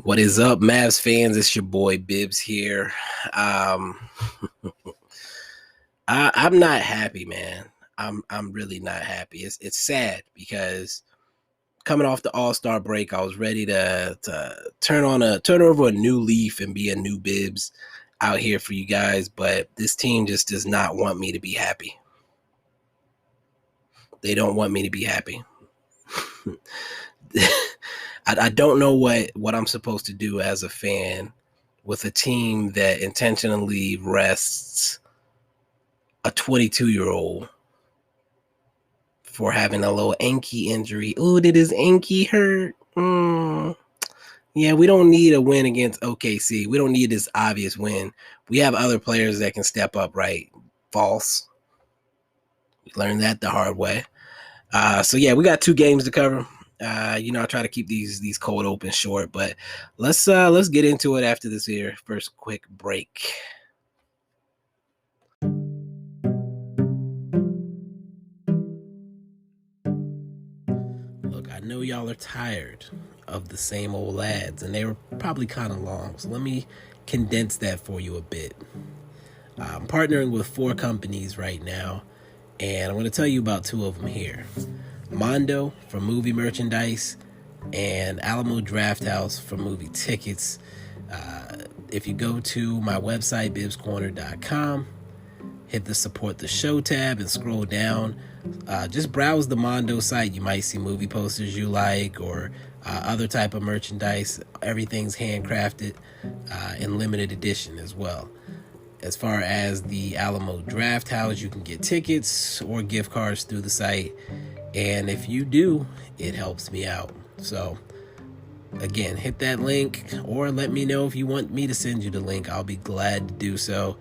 What is up, Mavs fans? It's your boy Bibbs here. Um, I'm not happy, man. I'm really not happy. It's sad because coming off the All-Star break, I was ready to turn over a new leaf and be a new Bibbs out here for you guys. But this team just does not want me to be happy. They don't want me to be happy. I don't know what I'm supposed to do as a fan with a team that intentionally rests a 22-year-old for having a little ankle injury. Oh, did his ankle hurt? Yeah, we don't need a win against OKC. We don't need this obvious win. We have other players that can step up, right? False. We learned that the hard way. So yeah, we got 2 games to cover. I try to keep these cold open short, but let's get into it after this here first quick break. Look, I know y'all are tired of the same old ads, and they were probably kind of long, so let me condense that for you a bit. I'm partnering with 4 companies right now, and I'm going to tell you about 2 of them here. Mondo for movie merchandise and Alamo Drafthouse for movie tickets. If you go to my website, bibscorner.com, hit the support the show tab and scroll down. Just browse the Mondo site. You might see movie posters you like or other type of merchandise. Everything's handcrafted in limited edition as well. As far as the Alamo Drafthouse, you can get tickets or gift cards through the site. And if you do, it helps me out. So again, hit that link or let me know if you want me to send you the link. I'll be glad to do so.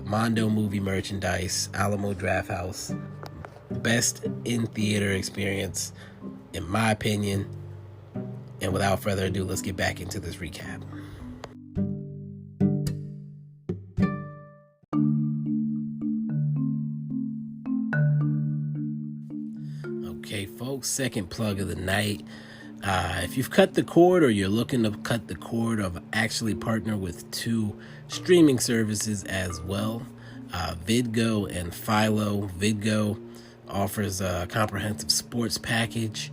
Mondo movie merchandise, Alamo Drafthouse, best in theater experience, in my opinion. And without further ado, let's get back into this recap. Okay, folks, second plug of the night. If you've cut the cord or you're looking to cut the cord, I've actually partnered with 2 streaming services as well, Vidgo and Philo. Vidgo offers a comprehensive sports package,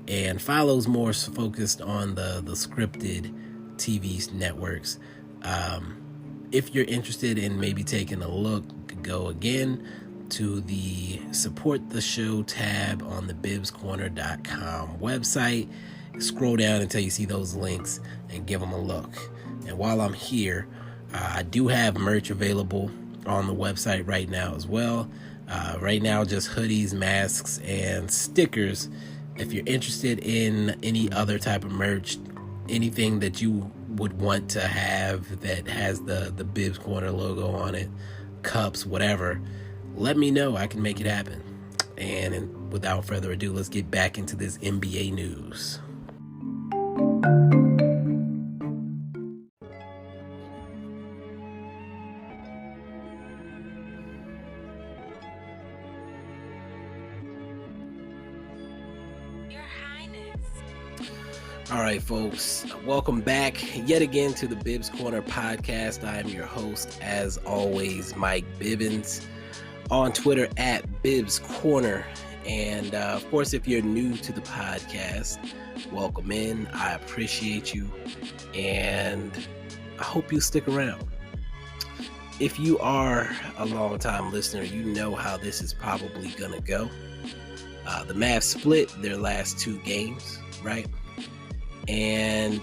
and Philo's more focused on the scripted TV networks. If you're interested in maybe taking a look, go again to the support the show tab on the bibscorner.com website. Scroll down until you see those links and give them a look. And while I'm here, I do have merch available on the website right now as well. Right now, just hoodies, masks, and stickers. If you're interested in any other type of merch, anything that you would want to have that has the Bibs Corner logo on it, cups, whatever, let me know. I can make it happen. And without further ado, let's get back into this NBA news. All right, folks, welcome back yet again to the Bibs Corner podcast. I am your host, as always, Mike Bibbins, on Twitter at Bibs Corner. And of course, if you're new to the podcast, welcome in. I appreciate you, and I hope you stick around. If you are a long-time listener, you know how this is probably going to go. The Mavs split their last 2 games, right? And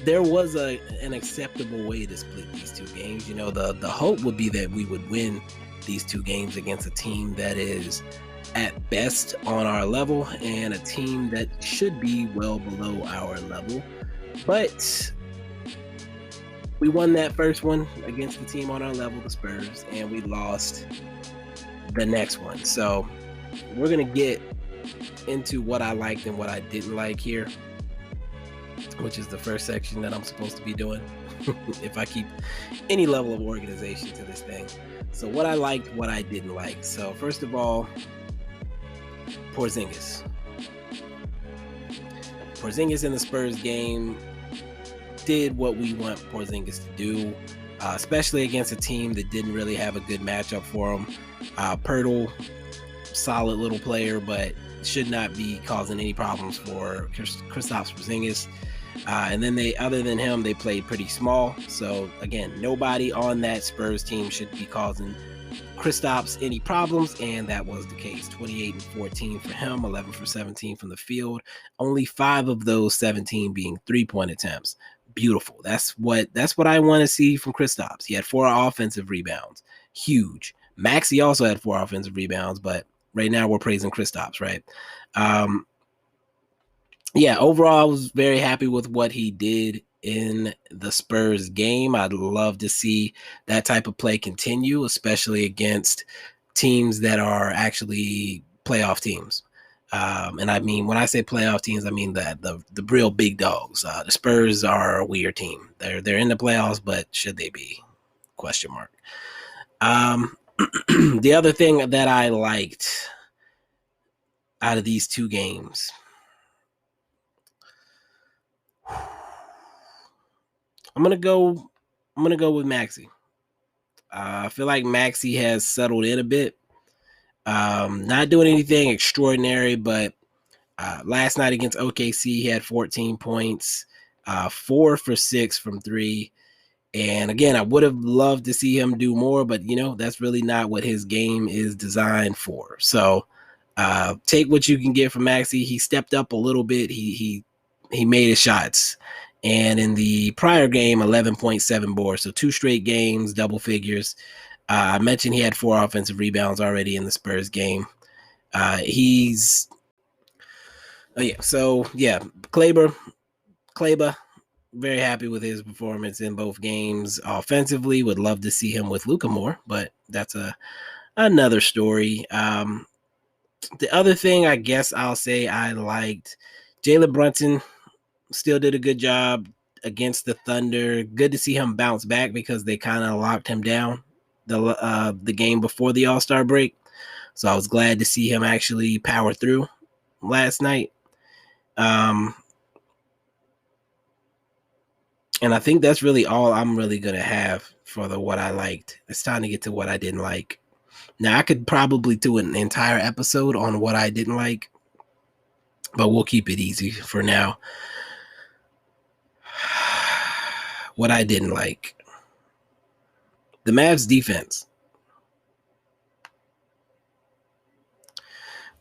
there was an acceptable way to split these 2 games. You know, the hope would be that we would win these 2 games against a team that is at best on our level and a team that should be well below our level. But we won that first one against the team on our level, the Spurs, and we lost the next one. So we're going to get into what I liked and what I didn't like here, which is the first section that I'm supposed to be doing if I keep any level of organization to this thing. So what I liked, what I didn't like. So first of all, Porzingis. Porzingis in the Spurs game did what we want Porzingis to do, especially against a team that didn't really have a good matchup for him. Pirtle, solid little player, but should not be causing any problems for Kristaps Porzingis. And then other than him, they played pretty small. So again, nobody on that Spurs team should be causing Kristaps any problems, and that was the case. 28 and 14 for him, 11 for 17 from the field. Only 5 of those 17 being 3-point attempts. Beautiful. That's what I want to see from Kristaps. He had 4 offensive rebounds. Huge. Maxey also had 4 offensive rebounds, but right now we're praising Kristaps, right? Overall, I was very happy with what he did in the Spurs game. I'd love to see that type of play continue, especially against teams that are actually playoff teams. And I mean, when I say playoff teams, I mean the real big dogs. The Spurs are a weird team. They're in the playoffs, but should they be? Question mark. The other thing that I liked out of these 2 games, I'm gonna go with Maxey. I feel like Maxey has settled in a bit. Not doing anything extraordinary, but last night against OKC, he had 14 points, 4 for 6 from 3. And again, I would have loved to see him do more, but that's really not what his game is designed for. So take what you can get from Maxey. He stepped up a little bit. He made his shots. And in the prior game, 11.7 boards. So 2 straight games, double figures. I mentioned he had 4 offensive rebounds already in the Spurs game. Kleber, very happy with his performance in both games. Offensively, would love to see him with Luka more, but that's another story. The other thing I guess I'll say I liked, Jalen Brunson still did a good job against the Thunder. Good to see him bounce back because they kind of locked him down the game before the All-Star break. So I was glad to see him actually power through last night. And I think that's really all I'm really going to have for what I liked. It's time to get to what I didn't like. Now, I could probably do an entire episode on what I didn't like, but we'll keep it easy for now. What I didn't like. The Mavs defense.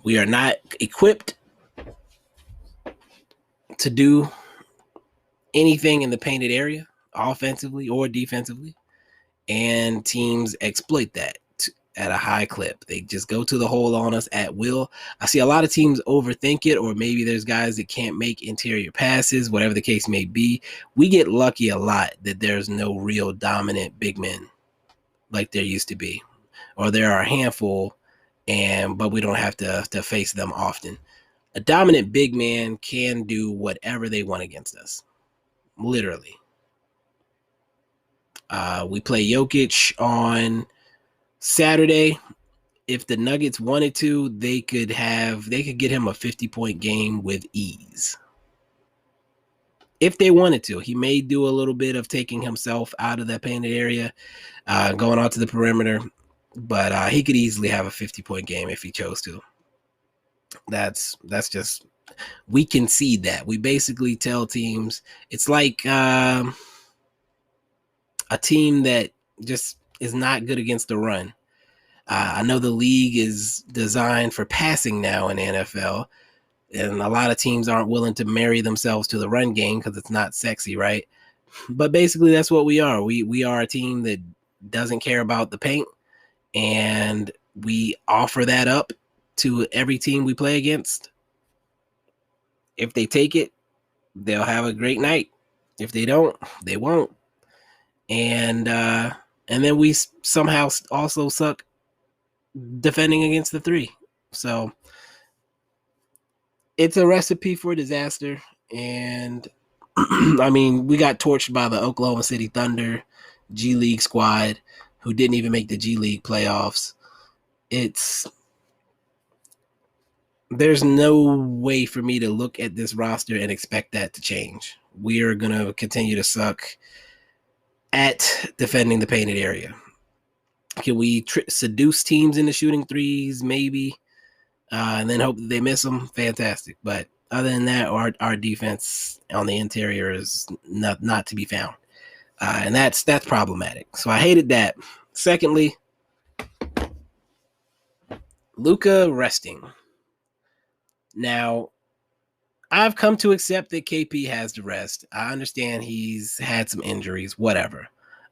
We are not equipped to do anything in the painted area, offensively or defensively, and teams exploit that at a high clip. They just go to the hole on us at will. I see a lot of teams overthink it, or maybe there's guys that can't make interior passes, whatever the case may be. We get lucky a lot that there's no real dominant big men like there used to be, or there are a handful, but we don't have to face them often. A dominant big man can do whatever they want against us, literally. We play Jokic on Saturday. If the Nuggets wanted to, they could get him a 50-point game with ease. If they wanted to. He may do a little bit of taking himself out of that painted area, going out to the perimeter, but he could easily have a 50-point game if he chose to. That's just, we concede that. We basically tell teams, it's like a team that just is not good against the run. I know the league is designed for passing now in the NFL, and a lot of teams aren't willing to marry themselves to the run game because it's not sexy, right? But basically, that's what we are. We are a team that doesn't care about the paint, and we offer that up to every team we play against. If they take it, they'll have a great night. If they don't, they won't. And then we somehow also suck defending against the 3. So it's a recipe for disaster. And I mean, we got torched by the Oklahoma City Thunder G League squad who didn't even make the G League playoffs. It's there's no way for me to look at this roster and expect that to change. We are going to continue to suck at defending the painted area. Can we seduce teams into shooting threes? Maybe. And then hope that they miss them. Fantastic. But other than that, our defense on the interior is not to be found. And that's problematic. So I hated that. Secondly, Luka resting. Now, I've come to accept that KP has to rest. I understand he's had some injuries, whatever.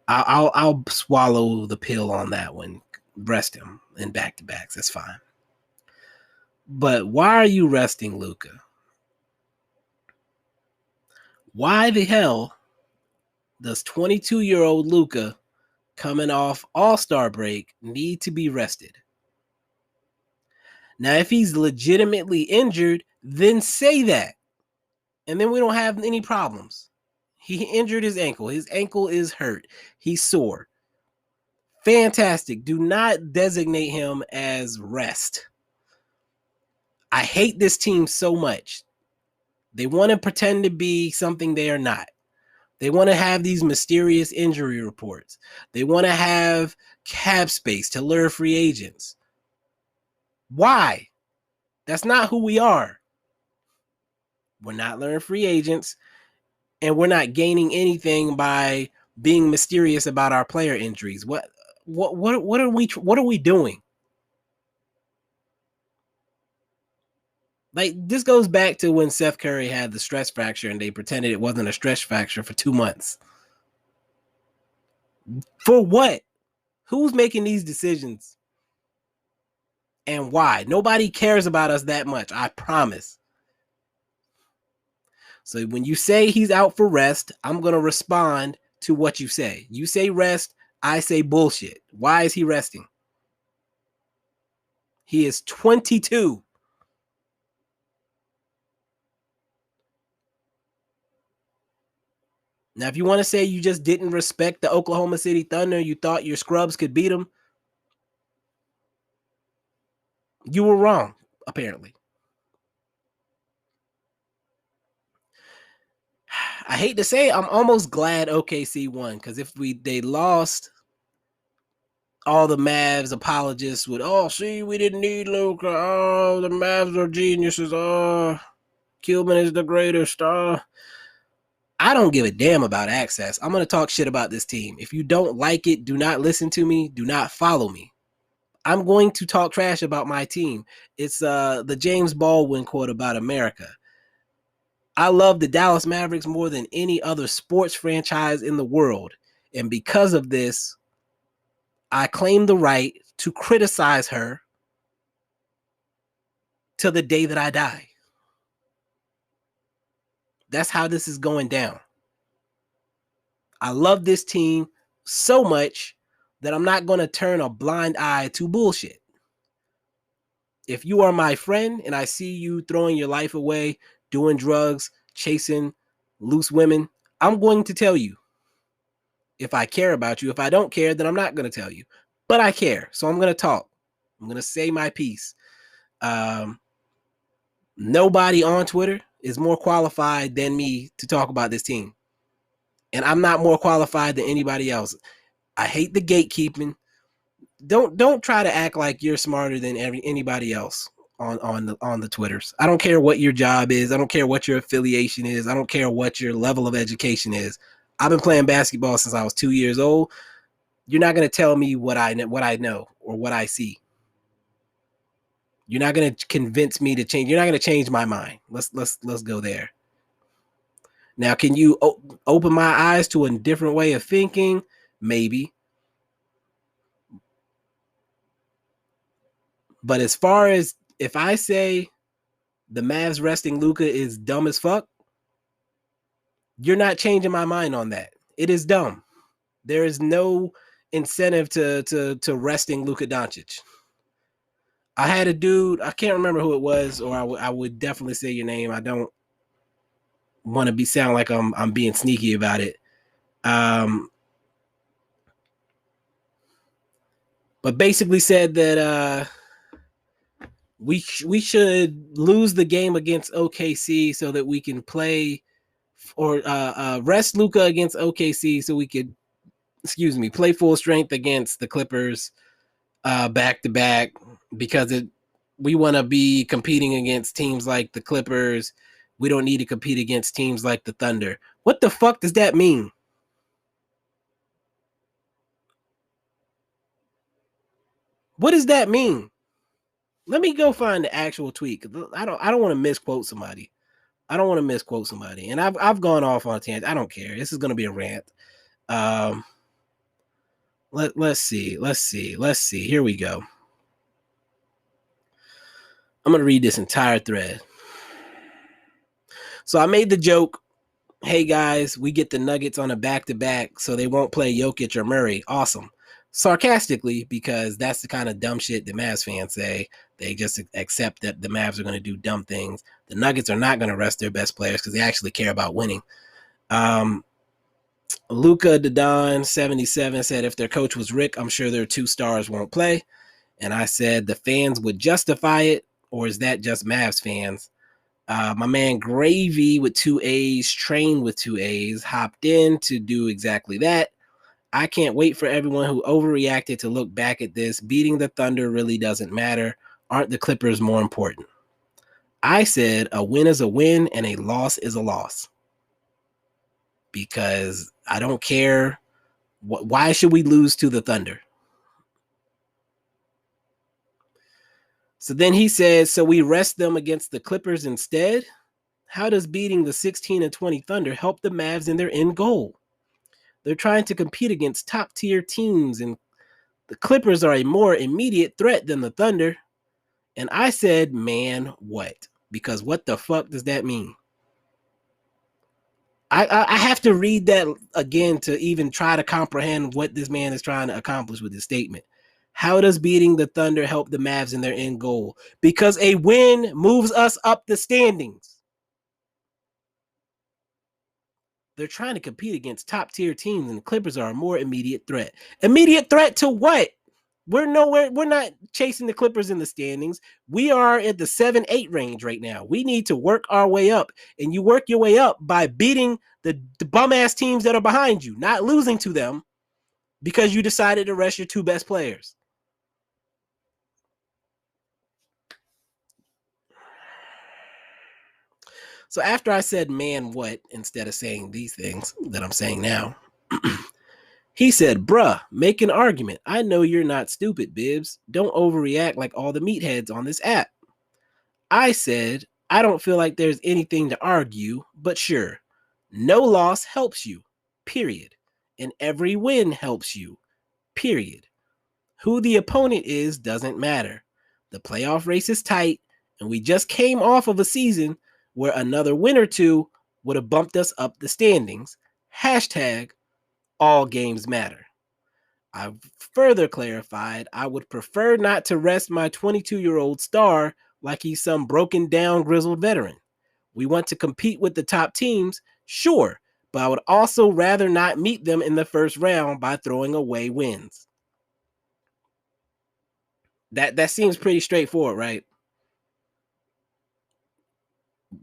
I'll swallow the pill on that one. Rest him in back-to-backs. That's fine. But why are you resting Luka? Why the hell does 22-year-old Luka coming off All-Star break need to be rested? Now, if he's legitimately injured, then say that. And then we don't have any problems. He injured his ankle. His ankle is hurt. He's sore. Fantastic. Do not designate him as rest. I hate this team so much. They want to pretend to be something they are not. They want to have these mysterious injury reports. They want to have cap space to lure free agents. Why? That's not who we are. We're not luring free agents, and we're not gaining anything by being mysterious about our player injuries. What are we doing? Like, this goes back to when Seth Curry had the stress fracture and they pretended it wasn't a stress fracture for 2 months. For what? Who's making these decisions? And why? Nobody cares about us that much, I promise. So when you say he's out for rest, I'm going to respond to what you say. You say rest, I say bullshit. Why is he resting? He is 22. Now, if you want to say you just didn't respect the Oklahoma City Thunder, you thought your scrubs could beat them, you were wrong, apparently. I hate to say it, I'm almost glad OKC won, because if they lost, all the Mavs apologists would, see, we didn't need Luka. Oh, the Mavs are geniuses. Oh, Cuban is the greatest. I don't give a damn about access. I'm going to talk shit about this team. If you don't like it, do not listen to me. Do not follow me. I'm going to talk trash about my team. It's the James Baldwin quote about America. I love the Dallas Mavericks more than any other sports franchise in the world. And because of this, I claim the right to criticize her till the day that I die. That's how this is going down. I love this team so much that I'm not going to turn a blind eye to bullshit. If you are my friend and I see you throwing your life away, doing drugs, chasing loose women, I'm going to tell you. If I care about you. If I don't care, then I'm not going to tell you. But I care, so I'm going to talk. I'm going to say my piece. Nobody on Twitter is more qualified than me to talk about this team. And I'm not more qualified than anybody else. I hate the gatekeeping. Don't try to act like you're smarter than anybody else on the Twitters. I don't care what your job is. I don't care what your affiliation is. I don't care what your level of education is. I've been playing basketball since I was 2 years old. You're not going to tell me what I know or what I see. You're not going to convince me to change. You're not going to change my mind. Let's go there. Now, can you open my eyes to a different way of thinking? Maybe. But as far as if I say the Mavs resting Luka is dumb as fuck, you're not changing my mind on that. It is dumb. There is no incentive to resting Luka Doncic. I had a dude, I can't remember who it was, or I would definitely say your name. I don't want to sound like I'm being sneaky about it. But basically said that We should lose the game against OKC so that we can play or rest Luka against OKC so we could, play full strength against the Clippers back to back because we want to be competing against teams like the Clippers. We don't need to compete against teams like the Thunder. What the fuck does that mean? What does that mean? Let me go find the actual tweet. I don't want to misquote somebody. And I've gone off on a tangent. I don't care. This is going to be a rant. Let's see. Here we go. I'm going to read this entire thread. So I made the joke, hey guys, we get the Nuggets on a back-to-back so they won't play Jokic or Murray. Awesome. Sarcastically, because that's the kind of dumb shit that Mavs fans say. They just accept that the Mavs are going to do dumb things. The Nuggets are not going to rest their best players because they actually care about winning. Luka Doncic 77 said if their coach was Rick, I'm sure their 2 stars won't play. And I said the fans would justify it, or is that just Mavs fans? My man Gravy with 2 A's, trained with 2 A's, hopped in to do exactly that. I can't wait for everyone who overreacted to look back at this. Beating the Thunder really doesn't matter. Aren't the Clippers more important? I said a win is a win and a loss is a loss. Because I don't care. Why should we lose to the Thunder? So then he says, so we rest them against the Clippers instead? How does beating the 16-20 Thunder help the Mavs in their end goal? They're trying to compete against top-tier teams, and the Clippers are a more immediate threat than the Thunder. And I said, man, what? Because what the fuck does that mean? I have to read that again to even try to comprehend what this man is trying to accomplish with his statement. How does beating the Thunder help the Mavs in their end goal? Because a win moves us up the standings. They're trying to compete against top-tier teams, and the Clippers are a more immediate threat. Immediate threat to what? We're nowhere. We're not chasing the Clippers in the standings. We are at the 7-8 range right now. We need to work our way up, and you work your way up by beating the bum-ass teams that are behind you, not losing to them because you decided to rest your 2 best players. So after I said, man, what, instead of saying these things that I'm saying now, he said, bruh, make an argument. I know you're not stupid, Bibbs. Don't overreact like all the meatheads on this app. I said, I don't feel like there's anything to argue, but sure. No loss helps you, period. And every win helps you, period. Who the opponent is doesn't matter. The playoff race is tight, and we just came off of a season where another win or 2 would have bumped us up the standings. Hashtag all games matter. I further clarified I would prefer not to rest my 22-year-old star like he's some broken down grizzled veteran. We want to compete with the top teams, sure, but I would also rather not meet them in the first round by throwing away wins. That seems pretty straightforward, right?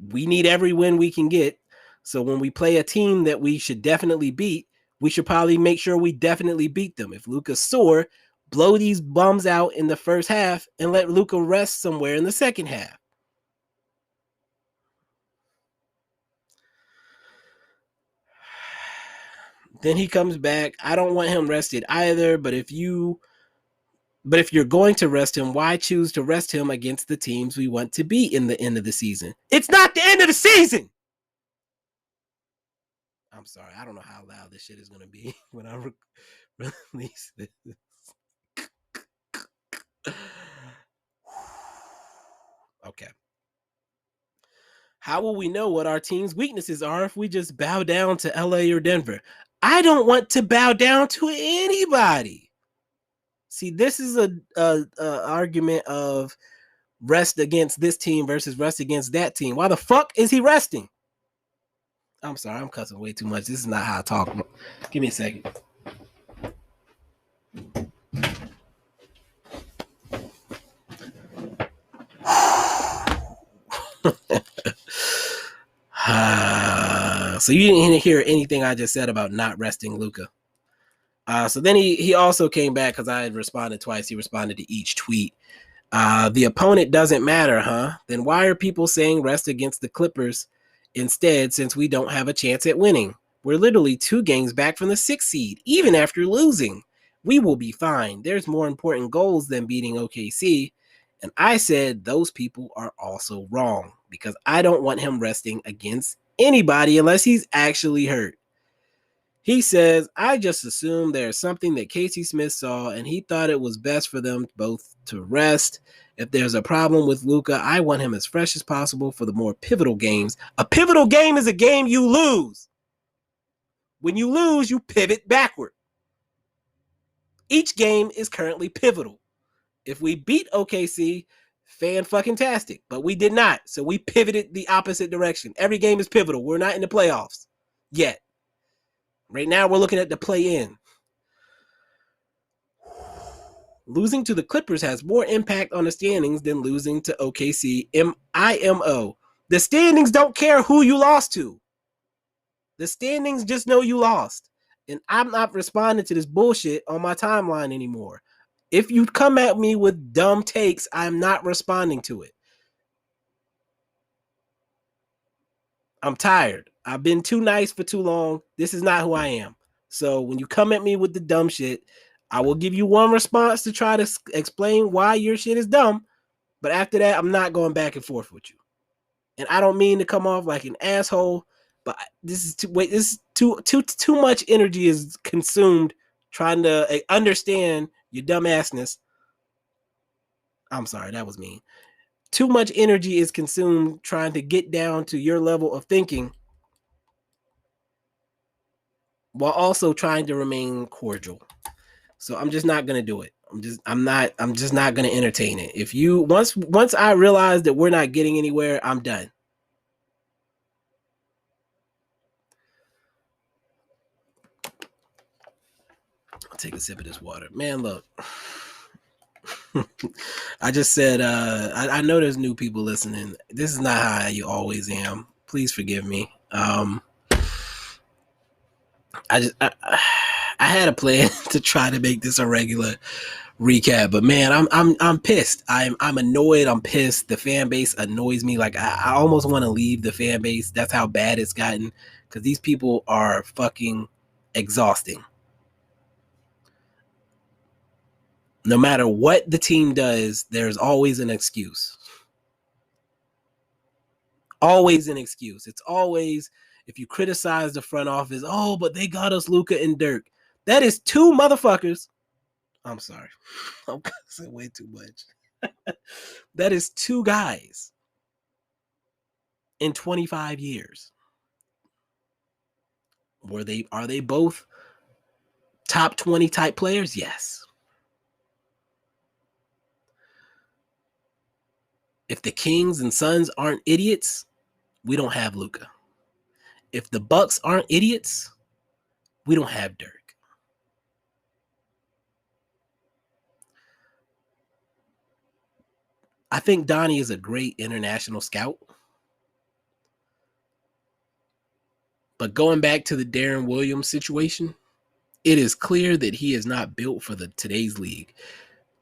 We need every win we can get. So when we play a team that we should definitely beat, we should probably make sure we definitely beat them. If Luka's sore, blow these bums out in the first half and let Luka rest somewhere in the second half. Then he comes back. I don't want him rested either, but if you're going to rest him, why choose to rest him against the teams we want to beat in the end of the season? It's not the end of the season. I'm sorry. I don't know how loud this shit is going to be when I release this. Okay. How will we know what our team's weaknesses are if we just bow down to LA or Denver? I don't want to bow down to anybody. See, this is a argument of rest against this team versus rest against that team. Why the fuck is he resting? I'm sorry, I'm cussing way too much. This is not how I talk. Give me a second. So you didn't hear anything I just said about not resting Luka. So then he also came back because I had responded twice. He responded to each tweet. The opponent doesn't matter, huh? Then why are people saying rest against the Clippers instead, since we don't have a chance at winning? We're literally 2 games back from the 6th seed, even after losing. We will be fine. There's more important goals than beating OKC. And I said those people are also wrong because I don't want him resting against anybody unless he's actually hurt. He says, I just assumed there's something that Casey Smith saw and he thought it was best for them both to rest. If there's a problem with Luka, I want him as fresh as possible for the more pivotal games. A pivotal game is a game you lose. When you lose, you pivot backward. Each game is currently pivotal. If we beat OKC, fan-fucking-tastic. But we did not, so we pivoted the opposite direction. Every game is pivotal. We're not in the playoffs yet. Right now, we're looking at the play-in. Losing to the Clippers has more impact on the standings than losing to OKC IMO. The standings don't care who you lost to. The standings just know you lost. And I'm not responding to this bullshit on my timeline anymore. If you come at me with dumb takes, I'm not responding to it. I'm tired. I've been too nice for too long. This is not who I am. So when you come at me with the dumb shit, I will give you one response to try to explain why your shit is dumb. But after that, I'm not going back and forth with you. And I don't mean to come off like an asshole, but this is too much energy is consumed trying to understand your dumbassness. I'm sorry, that was mean. Too much energy is consumed trying to get down to your level of thinking while also trying to remain cordial. So I'm just not going to do it. I'm just not going to entertain it. If you once I realize that we're not getting anywhere, I'm done. I'll take a sip of this water. Man, look. I just said I know there's new people listening. This is not how you always am. Please forgive me. I had a plan to try to make this a regular recap, but man, I'm pissed. I'm annoyed. I'm pissed. The fan base annoys me. Like I almost want to leave the fan base. That's how bad it's gotten because these people are fucking exhausting. No matter what the team does, there's always an excuse. Always an excuse. It's always, if you criticize the front office, oh, but they got us Luka and Dirk. That is 2 motherfuckers. I'm sorry. I'm saying way too much. That is 2 guys in 25 years. Are they both top 20 type players? Yes. If the Kings and Suns aren't idiots, we don't have Luka. If the Bucks aren't idiots, we don't have Dirk. I think Donnie is a great international scout. But going back to the Darren Williams situation, it is clear that he is not built for today's league.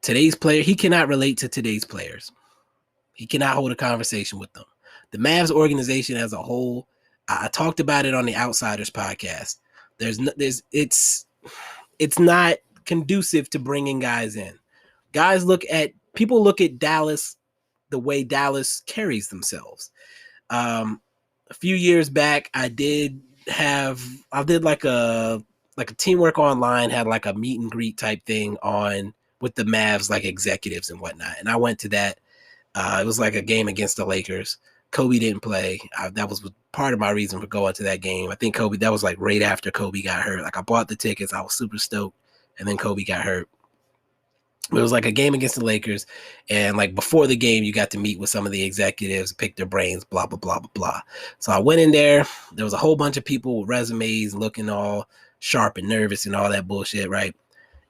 Today's player, he cannot relate to today's players. He cannot hold a conversation with them. The Mavs organization as a whole, I talked about it on the Outsiders podcast. It's not conducive to bringing guys in. People look at Dallas the way Dallas carries themselves. A few years back, I did like a Teamwork Online, had like a meet and greet type thing on with the Mavs, like executives and whatnot. And I went to that. It was like a game against the Lakers. Kobe didn't play. That was part of my reason for going to that game. I think that was like right after Kobe got hurt. Like I bought the tickets. I was super stoked. And then Kobe got hurt. It was like a game against the Lakers. And like before the game, you got to meet with some of the executives, pick their brains, blah, blah, blah, blah, blah. So I went in there. There was a whole bunch of people with resumes looking all sharp and nervous and all that bullshit, right?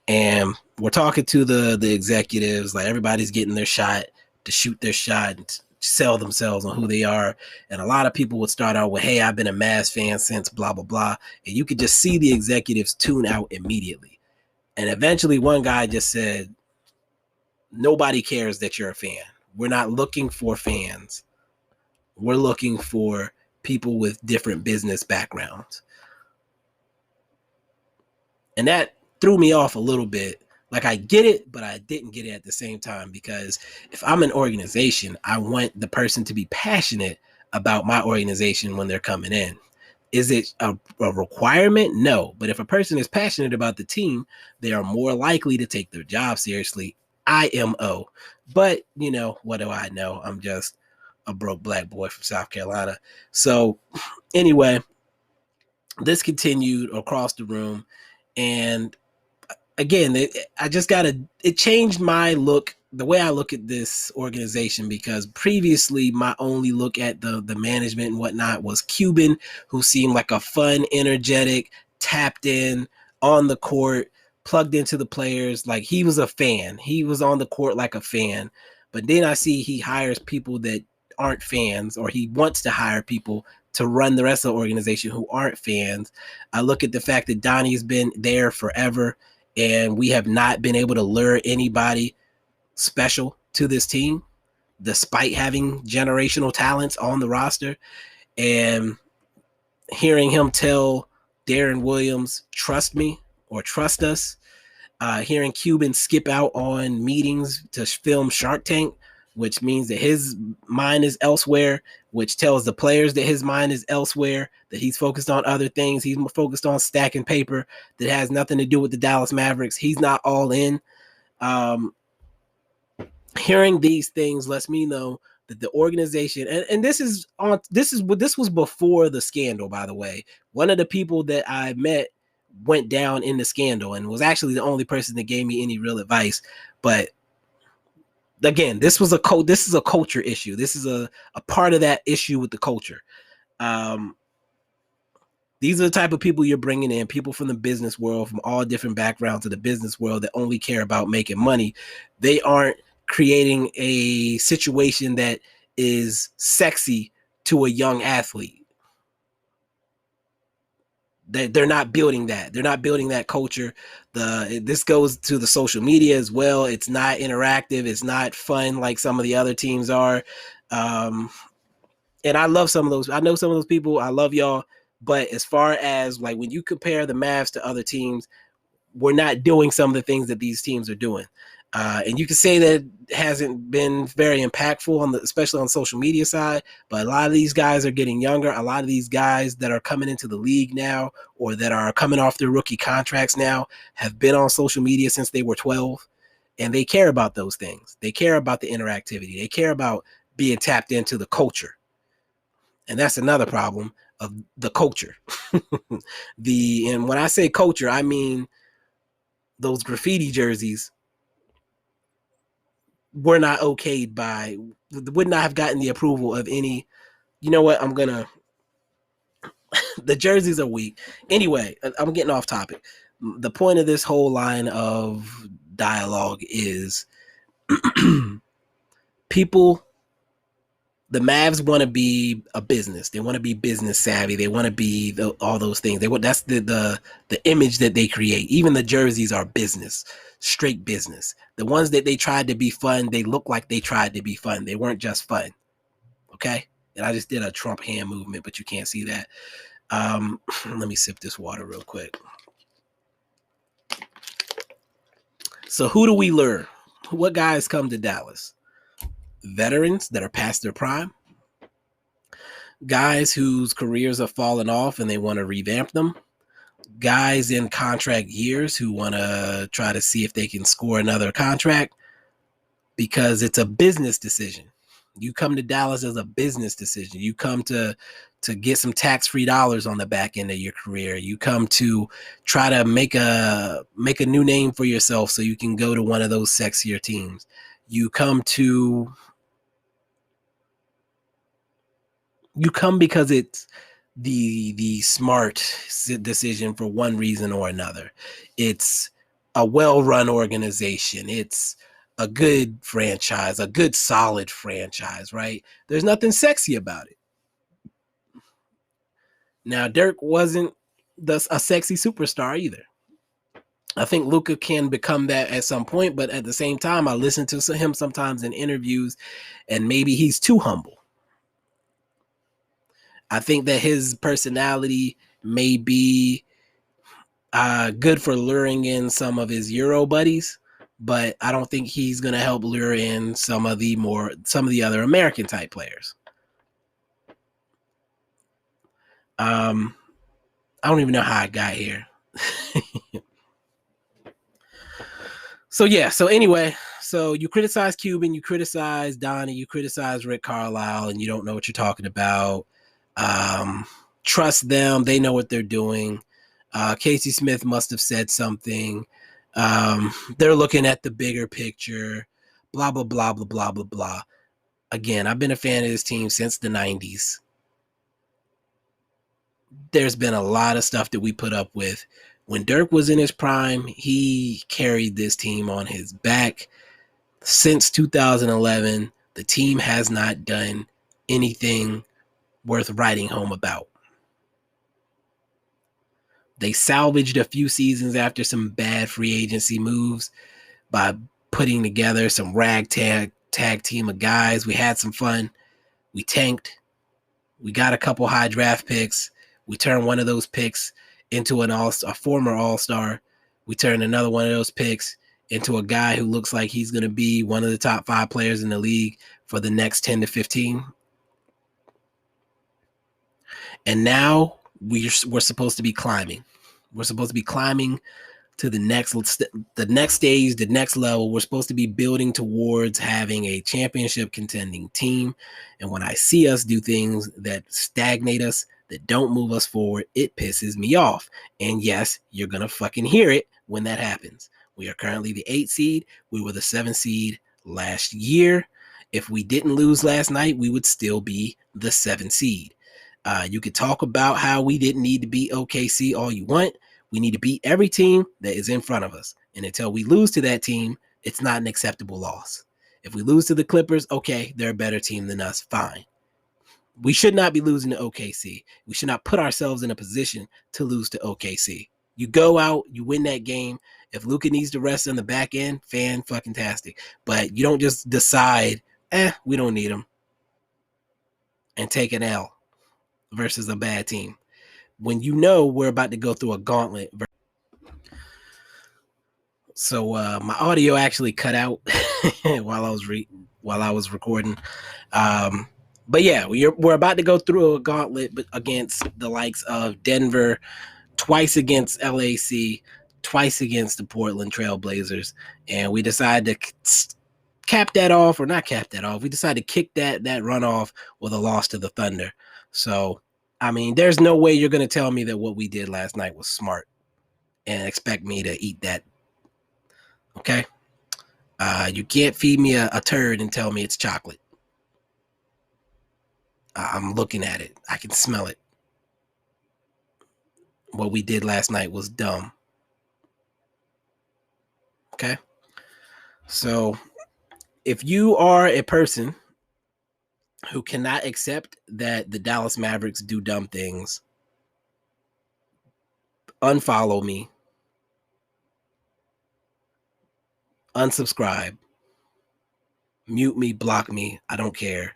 And we're talking to the executives. Like everybody's getting their shot to shoot their shot sell themselves on who they are. And a lot of people would start out with, hey, I've been a Mavs fan since blah, blah, blah. And you could just see the executives tune out immediately. And eventually one guy just said, nobody cares that you're a fan. We're not looking for fans. We're looking for people with different business backgrounds. And that threw me off a little bit. Like, I get it, but I didn't get it at the same time, because if I'm an organization, I want the person to be passionate about my organization when they're coming in. Is it a requirement? No. But if a person is passionate about the team, they are more likely to take their job seriously. IMO. But, you know, what do I know? I'm just a broke black boy from South Carolina. So anyway, this continued across the room. And again, it changed my look, the way I look at this organization, because previously my only look at the management and whatnot was Cuban, who seemed like a fun, energetic, tapped in, on the court, plugged into the players. Like, he was a fan. He was on the court like a fan. But then I see he hires people that aren't fans, or he wants to hire people to run the rest of the organization who aren't fans. I look at the fact that Donnie's been there forever, and we have not been able to lure anybody special to this team, despite having generational talents on the roster. And hearing him tell Darren Williams, trust me, or trust us, hearing Cuban skip out on meetings to film Shark Tank, which means that his mind is elsewhere, which tells the players that his mind is elsewhere, that he's focused on other things. He's focused on stacking paper that has nothing to do with the Dallas Mavericks. He's not all in. Hearing these things lets me know that the organization, and this was before the scandal, by the way. One of the people that I met went down in the scandal and was actually the only person that gave me any real advice. But again, this is a culture issue. This is a part of that issue with the culture. These are the type of people you're bringing in, people from the business world, from all different backgrounds of the business world, that only care about making money. They aren't creating a situation that is sexy to a young athlete. They're not building that. They're not building that culture. This goes to the social media as well. It's not interactive. It's not fun like some of the other teams are. And I love some of those. I know some of those people. I love y'all. But as far as like when you compare the Mavs to other teams, we're not doing some of the things that these teams are doing. And you can say that it hasn't been very impactful, especially on the social media side, but a lot of these guys are getting younger. A lot of these guys that are coming into the league now, or that are coming off their rookie contracts now, have been on social media since they were 12, and they care about those things. They care about the interactivity. They care about being tapped into the culture. And that's another problem of the culture. And when I say culture, I mean those graffiti jerseys were not okayed would not have gotten the approval of any. You know what? The jerseys are weak. Anyway, I'm getting off topic. The point of this whole line of dialogue is people, the Mavs want to be a business. They want to be business savvy. They want to be all those things. That's the image that they create. Even the jerseys are business, straight business. The ones that they tried to be fun, they look like they tried to be fun. They weren't just fun. Okay? And I just did a Trump hand movement, but you can't see that. Let me sip this water real quick. So who do we lure? What guys come to Dallas? Veterans that are past their prime, guys whose careers have fallen off and they want to revamp them, guys in contract years who want to try to see if they can score another contract, because it's a business decision. You come to Dallas as a business decision. You come to get some tax-free dollars on the back end of your career. You come to try to make a new name for yourself so you can go to one of those sexier teams. You come because it's the smart decision for one reason or another. It's a well-run organization. It's a good franchise, a good solid franchise, right? There's nothing sexy about it. Now, Dirk wasn't a sexy superstar either. I think Luka can become that at some point, but at the same time, I listen to him sometimes in interviews, and maybe he's too humble. I think that his personality may be good for luring in some of his Euro buddies, but I don't think he's going to help lure in some of the other American type players. I don't even know how I got here. So anyway, so you criticize Cuban, you criticize Donnie, you criticize Rick Carlisle, and you don't know what you're talking about. Trust them. They know what they're doing. Casey Smith must have said something. They're looking at the bigger picture, blah, blah, blah, blah, blah, blah, blah. Again, I've been a fan of this team since the 90s. There's been a lot of stuff that we put up with. When Dirk was in his prime, he carried this team on his back. Since 2011, the team has not done anything worth writing home about. They salvaged a few seasons after some bad free agency moves by putting together some ragtag team of guys. We had some fun. We tanked. We got a couple high draft picks. We turned one of those picks into a former all-star. We turned another one of those picks into a guy who looks like he's going to be one of the top 5 players in the league for the next 10 to 15. And now we're supposed to be climbing. We're supposed to be climbing to the next stage, the next level. We're supposed to be building towards having a championship contending team. And when I see us do things that stagnate us, that don't move us forward, it pisses me off. And yes, you're going to fucking hear it when that happens. We are currently the 8th seed. We were the 7th seed last year. If we didn't lose last night, we would still be the 7th seed. You could talk about how we didn't need to beat OKC all you want. We need to beat every team that is in front of us. And until we lose to that team, it's not an acceptable loss. If we lose to the Clippers, okay, they're a better team than us, fine. We should not be losing to OKC. We should not put ourselves in a position to lose to OKC. You go out, you win that game. If Luka needs to rest on the back end, fan-fucking-tastic. But you don't just decide, we don't need him, and take an L versus a bad team. When you know we're about to go through a gauntlet. So my audio actually cut out while I was recording. But yeah, we're about to go through a gauntlet against the likes of Denver, twice against LAC, twice against the Portland Trail Blazers, and we decided to cap that off, or not cap that off. We decided to kick that run off with a loss to the Thunder. So, I mean, there's no way you're going to tell me that what we did last night was smart and expect me to eat that. Okay? You can't feed me a turd and tell me it's chocolate. I'm looking at it. I can smell it. What we did last night was dumb. Okay? So, if you are a person who cannot accept that the Dallas Mavericks do dumb things, unfollow me, unsubscribe, mute me, block me, I don't care.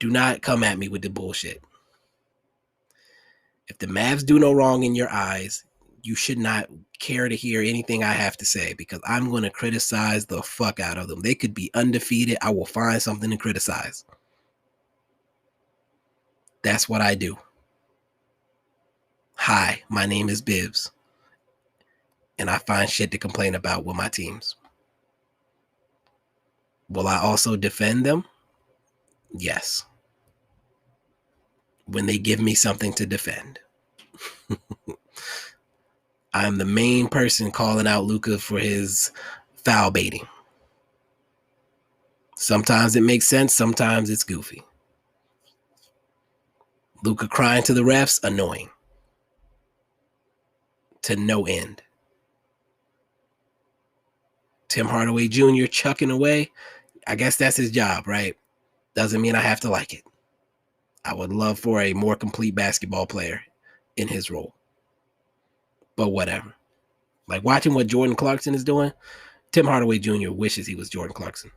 Do not come at me with the bullshit. If the Mavs do no wrong in your eyes, you should not care to hear anything I have to say, because I'm going to criticize the fuck out of them. They could be undefeated. I will find something to criticize. That's what I do. Hi, my name is Bibbs, and I find shit to complain about with my teams. Will I also defend them? Yes. When they give me something to defend. I'm the main person calling out Luka for his foul baiting. Sometimes it makes sense, sometimes it's goofy. Luka crying to the refs, annoying. To no end. Tim Hardaway Jr. chucking away. I guess that's his job, right? Doesn't mean I have to like it. I would love for a more complete basketball player in his role. But whatever. Like watching what Jordan Clarkson is doing, Tim Hardaway Jr. wishes he was Jordan Clarkson.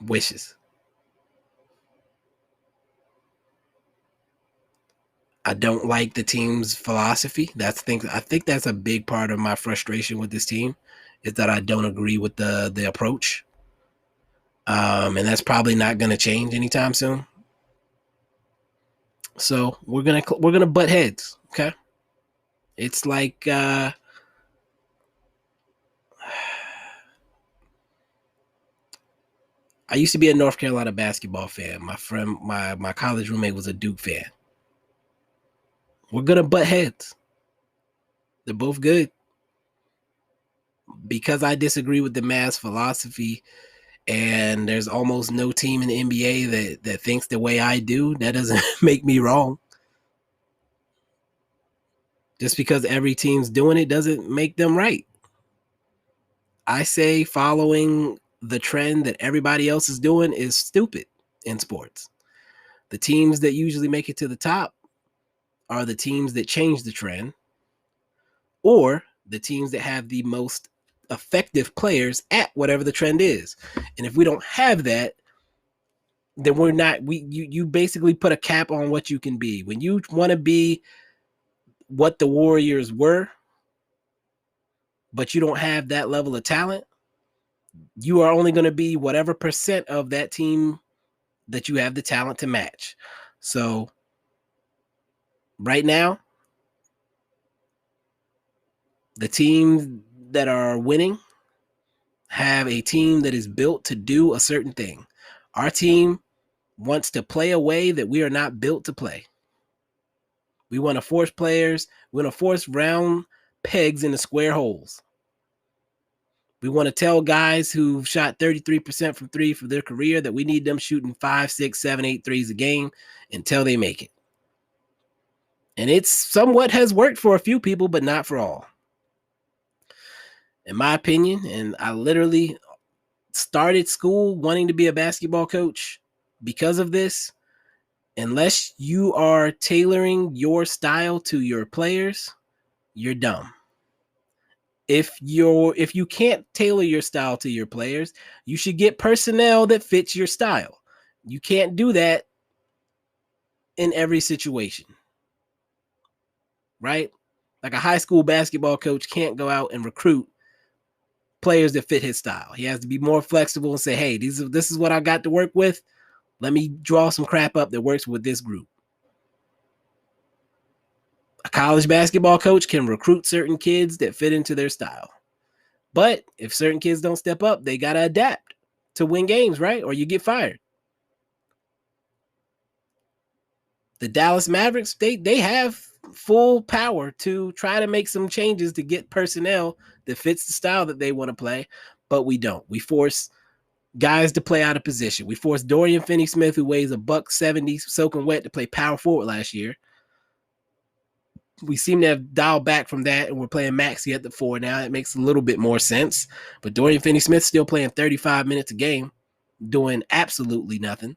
Wishes. I don't like the team's philosophy. I think that's a big part of my frustration with this team, is that I don't agree with the approach. And that's probably not going to change anytime soon. So we're gonna butt heads. Okay, it's like I used to be a North Carolina basketball fan. My friend, my college roommate was a Duke fan. We're gonna butt heads. They're both good. Because I disagree with the Mavs philosophy, and there's almost no team in the NBA that thinks the way I do, that doesn't make me wrong. Just because every team's doing it doesn't make them right. I say following the trend that everybody else is doing is stupid in sports. The teams that usually make it to the top are the teams that change the trend, or the teams that have the most effective players at whatever the trend is. And if we don't have that, then we're not, you basically put a cap on what you can be. When you want to be what the Warriors were, but you don't have that level of talent, you are only going to be whatever percent of that team that you have the talent to match. So right now, the teams that are winning have a team that is built to do a certain thing. Our team wants to play a way that we are not built to play. We want to force players, we want to force round pegs into square holes. We want to tell guys who've shot 33% from three for their career that we need them shooting 5, 6, 7, 8 threes a game until they make it. And it's somewhat has worked for a few people, but not for all. In my opinion, and I literally started school wanting to be a basketball coach because of this. Unless you are tailoring your style to your players, you're dumb. If you can't tailor your style to your players, you should get personnel that fits your style. You can't do that in every situation. Right? Like a high school basketball coach can't go out and recruit players that fit his style. He has to be more flexible and say, hey, this is what I got to work with. Let me draw some crap up that works with this group. A college basketball coach can recruit certain kids that fit into their style. But if certain kids don't step up, they got to adapt to win games, right? Or you get fired. The Dallas Mavericks, they have full power to try to make some changes to get personnel that fits the style that they want to play, but we don't. We force guys to play out of position. We forced Dorian Finney-Smith, who weighs $170, soaking wet, to play power forward last year. We seem to have dialed back from that, and we're playing Maxey at the 4 now. It makes a little bit more sense. But Dorian Finney-Smith still playing 35 minutes a game, doing absolutely nothing.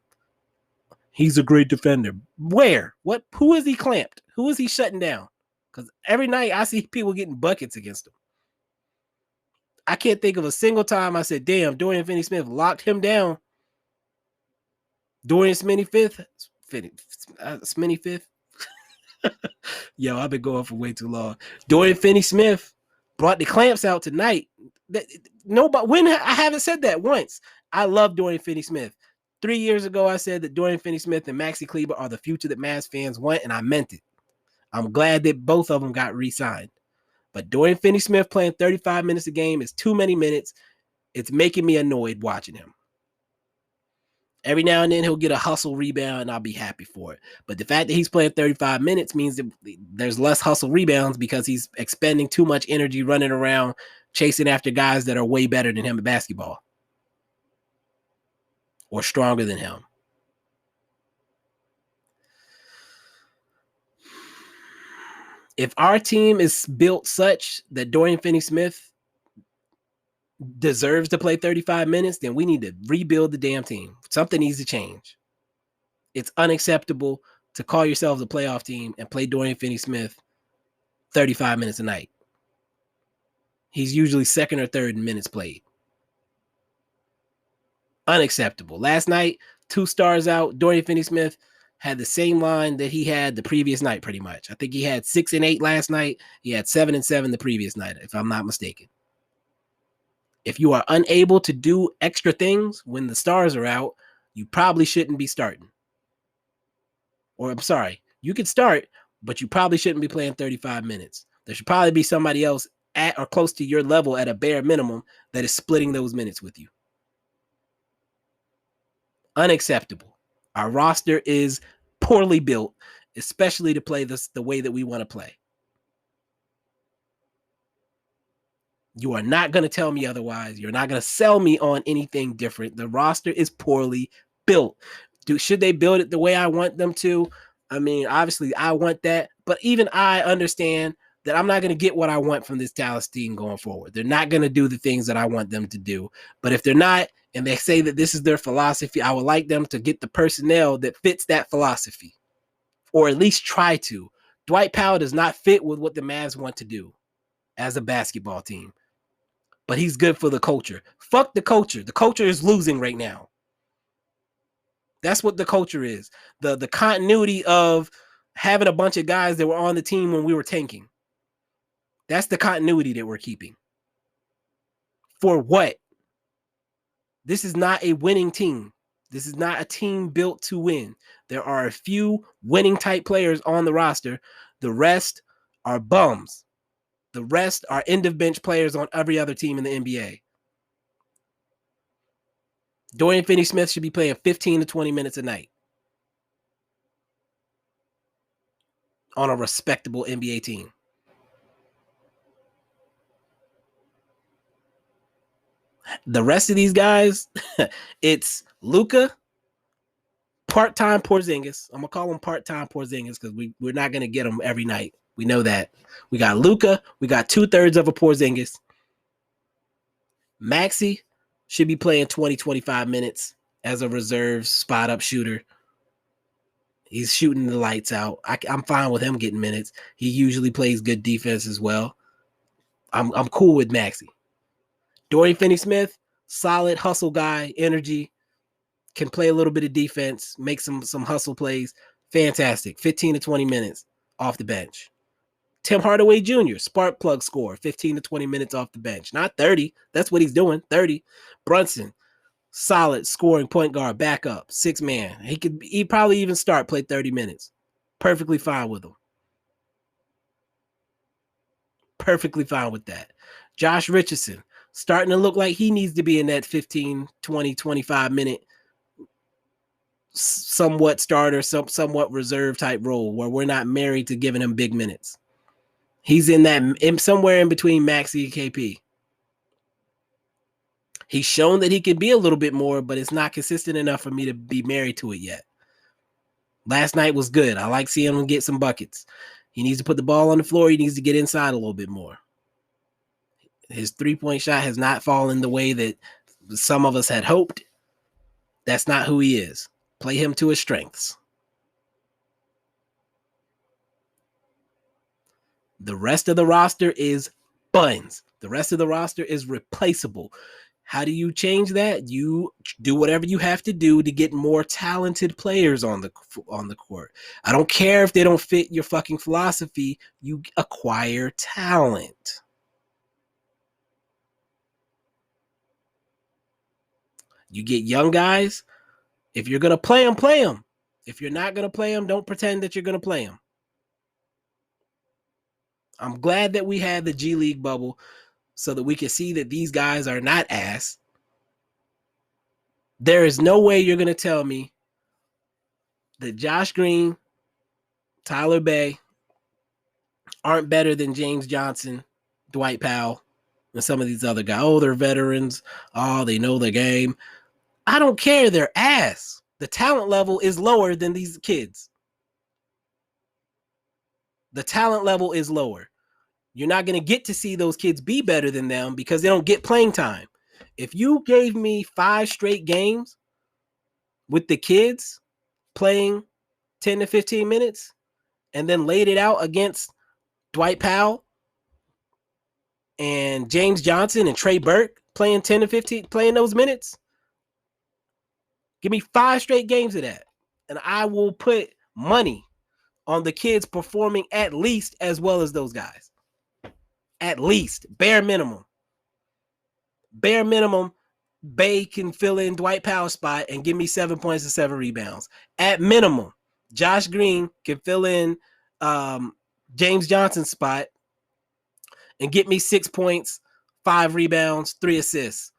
He's a great defender. Where? What? Who is he clamped? Who is he shutting down? Because every night I see people getting buckets against him. I can't think of a single time I said, damn, Dorian Finney-Smith locked him down. Dorian Smitty-Fifth. Smitty-Fifth. Yo, I've been going for way too long. Dorian Finney-Smith brought the clamps out tonight. I haven't said that once. I love Dorian Finney-Smith. 3 years ago, I said that Dorian Finney-Smith and Maxi Kleber are the future that Mavs fans want, and I meant it. I'm glad that both of them got re-signed. But Dorian Finney-Smith playing 35 minutes a game is too many minutes. It's making me annoyed watching him. Every now and then he'll get a hustle rebound and I'll be happy for it. But the fact that he's playing 35 minutes means that there's less hustle rebounds because he's expending too much energy running around chasing after guys that are way better than him at basketball or stronger than him. If our team is built such that Dorian Finney-Smith deserves to play 35 minutes, then we need to rebuild the damn team. Something needs to change. It's unacceptable to call yourselves a playoff team and play Dorian Finney-Smith 35 minutes a night. He's usually second or third in minutes played. Unacceptable. Last night, 2 stars out. Dorian Finney-Smith had the same line that he had the previous night, pretty much. I think he had 6 and 8 last night. He had 7 and 7 the previous night, if I'm not mistaken. If you are unable to do extra things when the stars are out, you probably shouldn't be starting. Or I'm sorry, you could start, but you probably shouldn't be playing 35 minutes. There should probably be somebody else at or close to your level at a bare minimum that is splitting those minutes with you. Unacceptable. Our roster is poorly built, especially to play this the way that we want to play. You are not going to tell me otherwise. You're not going to sell me on anything different. The roster is poorly built. Should they build it the way I want them to? I mean, obviously, I want that. But even I understand that I'm not going to get what I want from this Dallas team going forward. They're not going to do the things that I want them to do. But if they're not, and they say that this is their philosophy, I would like them to get the personnel that fits that philosophy. Or at least try to. Dwight Powell does not fit with what the Mavs want to do as a basketball team. But he's good for the culture. Fuck the culture. The culture is losing right now. That's what the culture is. The continuity of having a bunch of guys that were on the team when we were tanking. That's the continuity that we're keeping. For what? This is not a winning team. This is not a team built to win. There are a few winning type players on the roster. The rest are bums. The rest are end of bench players on every other team in the NBA. Dorian Finney-Smith should be playing 15 to 20 minutes a night on a respectable NBA team. The rest of these guys, it's Luka, part-time Porzingis. I'm going to call him part-time Porzingis because we're not going to get him every night. We know that. We got Luka. We got 2/3 of a Porzingis. Maxey should be playing 20, 25 minutes as a reserve spot-up shooter. He's shooting the lights out. I'm fine with him getting minutes. He usually plays good defense as well. I'm cool with Maxey. Dorian Finney-Smith, solid hustle guy, energy, can play a little bit of defense, make some hustle plays. Fantastic. 15 to 20 minutes off the bench. Tim Hardaway Jr., spark plug score, 15 to 20 minutes off the bench. Not 30. That's what he's doing, 30. Brunson, solid scoring point guard, backup, 6-man. He'd probably even play 30 minutes. Perfectly fine with him. Perfectly fine with that. Josh Richardson, starting to look like he needs to be in that 15, 20, 25 minute somewhat starter, somewhat reserve type role where we're not married to giving him big minutes. He's somewhere in between Maxey and KP. He's shown that he can be a little bit more, but it's not consistent enough for me to be married to it yet. Last night was good. I like seeing him get some buckets. He needs to put the ball on the floor. He needs to get inside a little bit more. His three-point shot has not fallen the way that some of us had hoped. That's not who he is. Play him to his strengths. The rest of the roster is buns. The rest of the roster is replaceable. How do you change that? You do whatever you have to do to get more talented players on the court. I don't care if they don't fit your fucking philosophy. You acquire talent. You get young guys. If you're going to play them, play them. If you're not going to play them, don't pretend that you're going to play them. I'm glad that we had the G League bubble so that we can see that these guys are not ass. There is no way you're going to tell me that Josh Green, Tyler Bay aren't better than James Johnson, Dwight Powell, and some of these other guys. Oh, they're veterans. Oh, they know the game. I don't care. They're ass. The talent level is lower than these kids. The talent level is lower. You're not going to get to see those kids be better than them because they don't get playing time. If you gave me 5 straight games with the kids playing 10 to 15 minutes and then laid it out against Dwight Powell and James Johnson and Trey Burke playing 10 to 15, playing those minutes, give me 5 straight games of that, and I will put money on the kids performing at least as well as those guys. At least, bare minimum. Bare minimum, Bay can fill in Dwight Powell's spot and give me 7 points and 7 rebounds. At minimum, Josh Green can fill in James Johnson's spot and get me 6 points, 5 rebounds, 3 assists.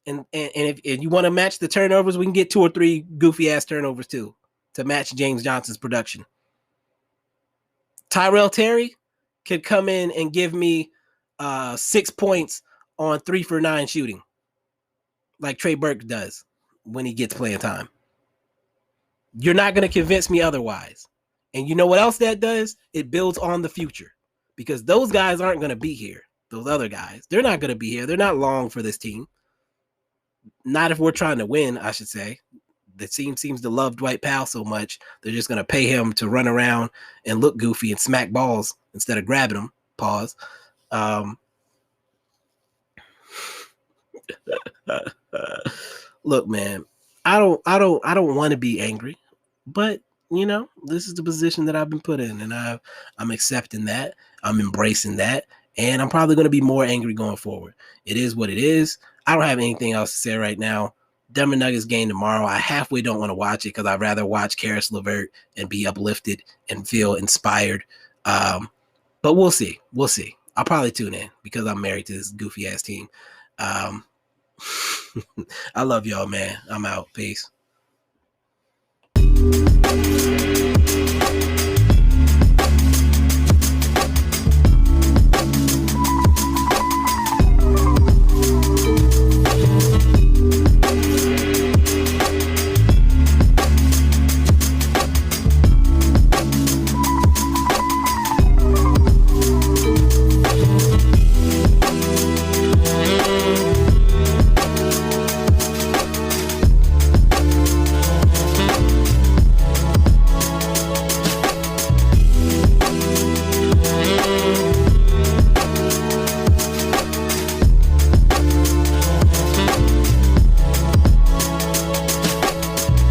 And if you want to match the turnovers, we can get 2 or 3 goofy ass turnovers too to match James Johnson's production. Tyrell Terry could come in and give me 6 points on 3 for 9 shooting, like Trey Burke does when he gets playing time. You're not going to convince me otherwise. And you know what else that does? It builds on the future, because those guys aren't going to be here. Those other guys, they're not going to be here. They're not long for this team. Not if we're trying to win, I should say. The team seems to love Dwight Powell so much, they're just going to pay him to run around and look goofy and smack balls instead of grabbing them. Pause. Look, man, I don't want to be angry, but you know, this is the position that I've been put in, and I'm accepting that. I'm embracing that, and I'm probably going to be more angry going forward. It is what it is. I don't have anything else to say right now. Denver Nuggets game tomorrow. I halfway don't want to watch it because I'd rather watch Karis LeVert and be uplifted and feel inspired. But we'll see. We'll see. I'll probably tune in because I'm married to this goofy ass team. I love y'all, man. I'm out. Peace.